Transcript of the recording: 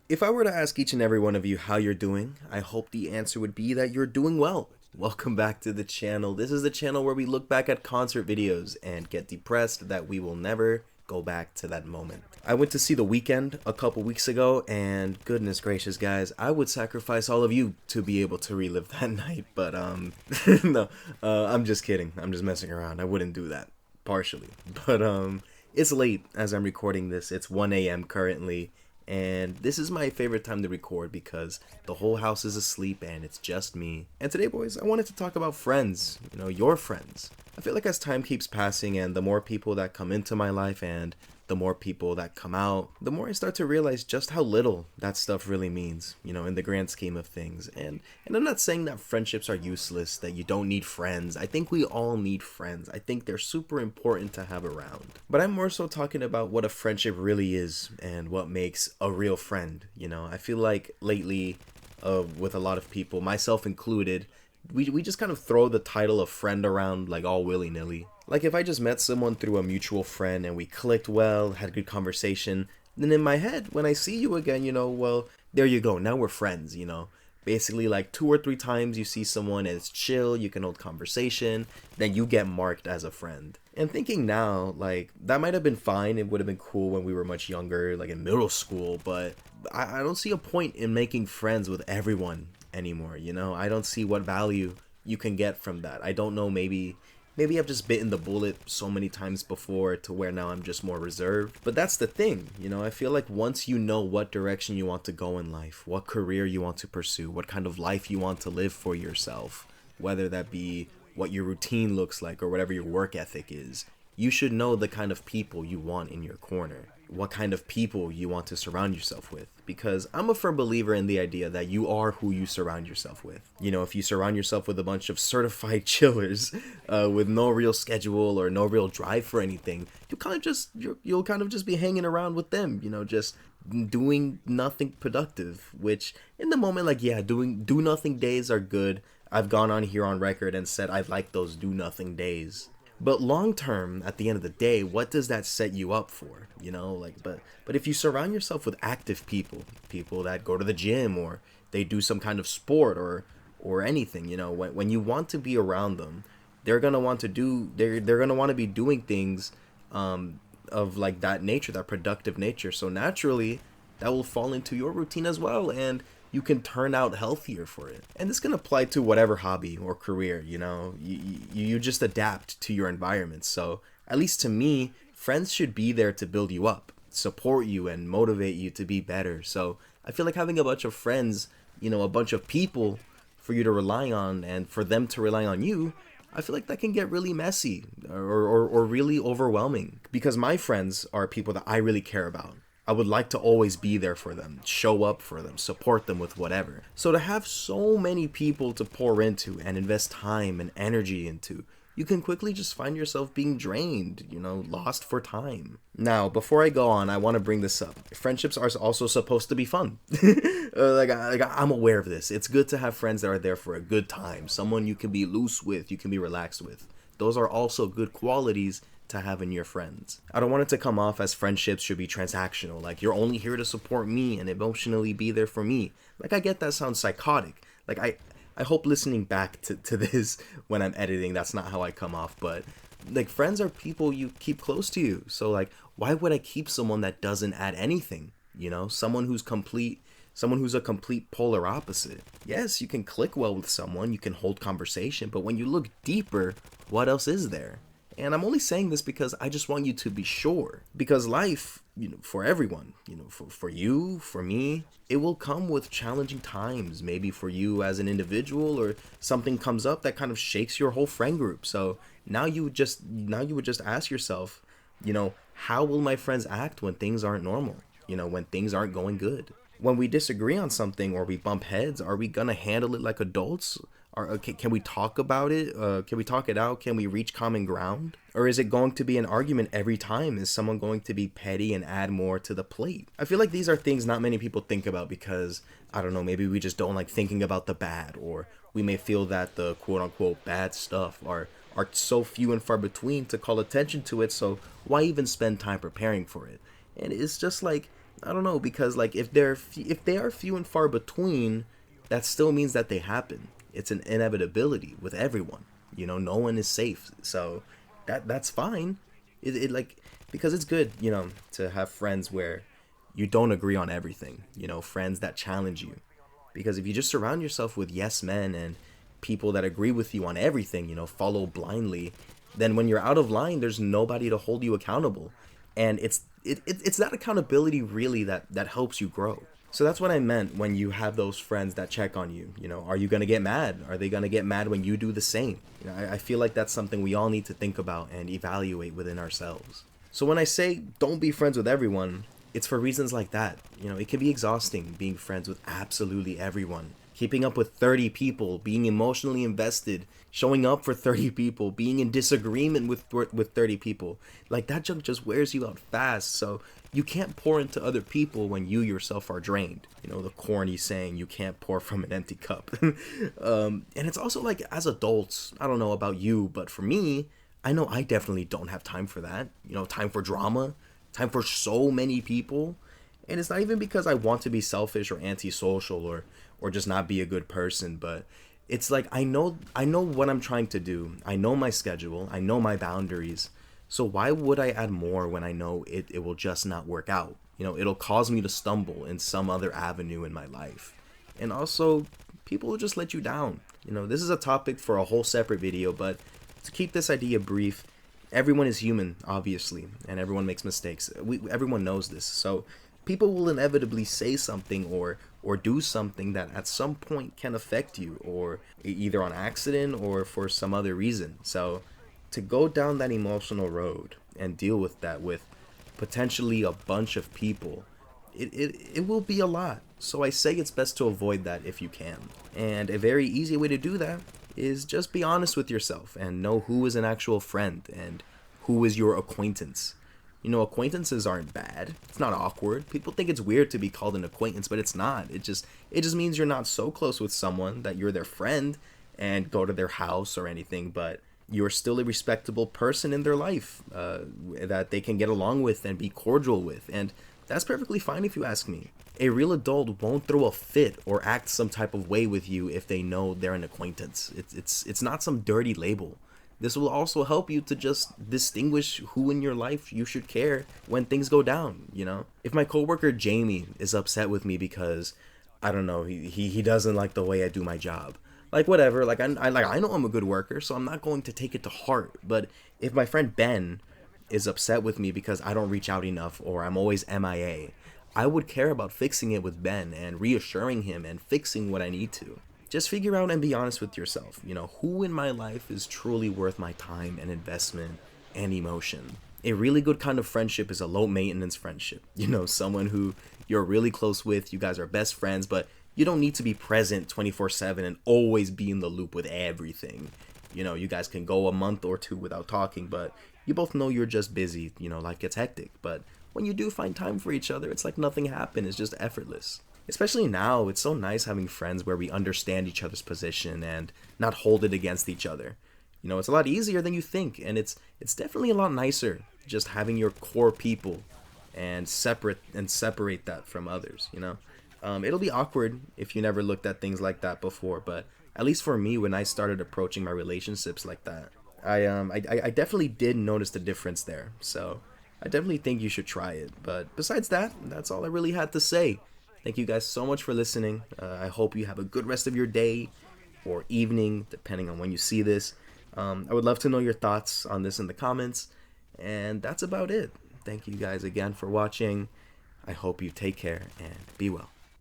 If I were to ask each and every one of you how you're doing, I hope the answer would be that you're doing well. Welcome back to the channel. This is the channel where we look back at concert videos and get depressed that we will never go back to that moment. I went to see The Weeknd a couple weeks ago, and goodness gracious, guys, I would sacrifice all of you to be able to relive that night. But no, I'm just kidding. I'm just messing around. I wouldn't do that, partially. But it's late as I'm recording this. It's 1 a.m. currently, and this is my favorite time to record because the whole house is asleep and it's just me. And today, boys, I wanted to talk about friends, your friends. I feel like as time keeps passing and the more people that come into my life and the more people that come out, the more I start to realize just how little that stuff really means, in the grand scheme of things. And I'm not saying that friendships are useless, that you don't need friends. I think we all need friends. I think they're super important to have around. But I'm more so talking about what a friendship really is and what makes a real friend. I feel like lately, with a lot of people, myself included, we just kind of throw the title of friend around like all willy-nilly. Like if I just met someone through a mutual friend and we clicked well, had good conversation, then in my head, when I see you again, well, there you go, now we're friends. Basically like 2 or 3 times you see someone and it's chill, you can hold conversation, then you get marked as a friend. And thinking now, like, that might have been fine, it would have been cool when we were much younger, like in middle school, but I don't see a point in making friends with everyone anymore. I don't see what value you can get from that. I don't know, maybe I've just bitten the bullet so many times before to where now I'm just more reserved. But that's the thing, I feel like once you know what direction you want to go in life, what career you want to pursue, what kind of life you want to live for yourself, whether that be what your routine looks like or whatever your work ethic is, you should know the kind of people you want in your corner, what kind of people you want to surround yourself with. Because I'm a firm believer in the idea that you are who you surround yourself with. If you surround yourself with a bunch of certified chillers with no real schedule or no real drive for anything, you'll kind of just be hanging around with them, just doing nothing productive. Which in the moment, like, yeah, do nothing days are good. I've gone on here on record and said I like those do nothing days. But long term, at the end of the day, what does that set you up for? But if you surround yourself with active people that go to the gym or they do some kind of sport or anything, when you want to be around them, they're gonna want to do they're gonna want to be doing things of like that nature, that productive nature. So naturally, that will fall into your routine as well, and you can turn out healthier for it. And this can apply to whatever hobby or career, you just adapt to your environment. So at least to me, friends should be there to build you up, support you, and motivate you to be better. So I feel like having a bunch of friends, a bunch of people for you to rely on and for them to rely on you, I feel like that can get really messy or really overwhelming, because my friends are people that I really care about. I would like to always be there for them, show up for them, support them with whatever. So to have so many people to pour into and invest time and energy into, you can quickly just find yourself being drained, lost for time. Now, before I go on, I want to bring this up. Friendships are also supposed to be fun. I'm aware of this. It's good to have friends that are there for a good time, someone you can be loose with, you can be relaxed with. Those are also good qualities to have in your friends. I don't want it to come off as friendships should be transactional, like you're only here to support me and emotionally be there for me. Like, I get that sounds psychotic. Like, I hope listening back to this when I'm editing, that's not how I come off. But like, friends are people you keep close to you. So like, why would I keep someone that doesn't add anything? Someone who's a complete polar opposite. Yes, you can click well with someone, you can hold conversation, but when you look deeper, what else is there? And I'm only saying this because I just want you to be sure. Because life, for everyone, for you, for me, it will come with challenging times. Maybe for you as an individual, or something comes up that kind of shakes your whole friend group. So now you would just ask yourself, how will my friends act when things aren't normal? When things aren't going good? When we disagree on something or we bump heads, are we gonna handle it like adults? Can we talk about it? Can we talk it out? Can we reach common ground? Or is it going to be an argument every time? Is someone going to be petty and add more to the plate? I feel like these are things not many people think about because, I don't know, maybe we just don't like thinking about the bad, or we may feel that the quote-unquote bad stuff are so few and far between to call attention to it, so why even spend time preparing for it? And it's just like, I don't know, because like if they are few and far between, that still means that they happen. It's an inevitability with everyone. No one is safe. So that's fine. It like, because it's good, to have friends where you don't agree on everything. Friends that challenge you. Because if you just surround yourself with yes men and people that agree with you on everything, follow blindly, then when you're out of line, there's nobody to hold you accountable. And it's that accountability really that helps you grow. So that's what I meant when you have those friends that check on you. Are you gonna get mad? Are they gonna get mad when you do the same? I feel like that's something we all need to think about and evaluate within ourselves. So when I say don't be friends with everyone, it's for reasons like that. It can be exhausting being friends with absolutely everyone. Keeping up with 30 people, being emotionally invested, showing up for 30 people, being in disagreement with 30 people. Like, that junk just wears you out fast. So you can't pour into other people when you yourself are drained. The corny saying, you can't pour from an empty cup. And it's also like, as adults, I don't know about you, but for me, I know I definitely don't have time for that. Time for drama, time for so many people. And it's not even because I want to be selfish or antisocial or just not be a good person, but it's like I know what I'm trying to do. I know my schedule, I know my boundaries. So why would I add more when I know it will just not work out? It'll cause me to stumble in some other avenue in my life. And also, people will just let you down. This is a topic for a whole separate video, but to keep this idea brief, everyone is human, obviously, and everyone makes mistakes. Everyone knows this. So people will inevitably say something or do something that at some point can affect you, or either on accident or for some other reason. So to go down that emotional road and deal with that with potentially a bunch of people, it will be a lot. So I say it's best to avoid that if you can. And a very easy way to do that is just be honest with yourself and know who is an actual friend and who is your acquaintance. Acquaintances aren't bad. It's not awkward. People think it's weird to be called an acquaintance, but it's not. It just means you're not so close with someone that you're their friend and go to their house or anything, but you're still a respectable person in their life that they can get along with and be cordial with. And that's perfectly fine if you ask me. A real adult won't throw a fit or act some type of way with you if they know they're an acquaintance. It's not some dirty label. This will also help you to just distinguish who in your life you should care when things go down, If my coworker Jamie is upset with me because, I don't know, he doesn't like the way I do my job. Like, whatever, like I know I'm a good worker, so I'm not going to take it to heart. But if my friend Ben is upset with me because I don't reach out enough or I'm always MIA, I would care about fixing it with Ben and reassuring him and fixing what I need to. Just figure out and be honest with yourself. Who in my life is truly worth my time and investment and emotion. A really good kind of friendship is a low maintenance friendship. Someone who you're really close with, you guys are best friends, but you don't need to be present 24/7 and always be in the loop with everything. You guys can go a month or two without talking, but you both know you're just busy, life gets hectic. But when you do find time for each other, it's like nothing happened, it's just effortless. Especially now, it's so nice having friends where we understand each other's position and not hold it against each other. It's a lot easier than you think, and it's definitely a lot nicer just having your core people and separate that from others. It'll be awkward if you never looked at things like that before, but at least for me, when I started approaching my relationships like that, I definitely did notice the difference there. So I definitely think you should try it. But besides that, that's all I really had to say. Thank you guys so much for listening. I hope you have a good rest of your day or evening, depending on when you see this. I would love to know your thoughts on this in the comments. And that's about it. Thank you guys again for watching. I hope you take care and be well.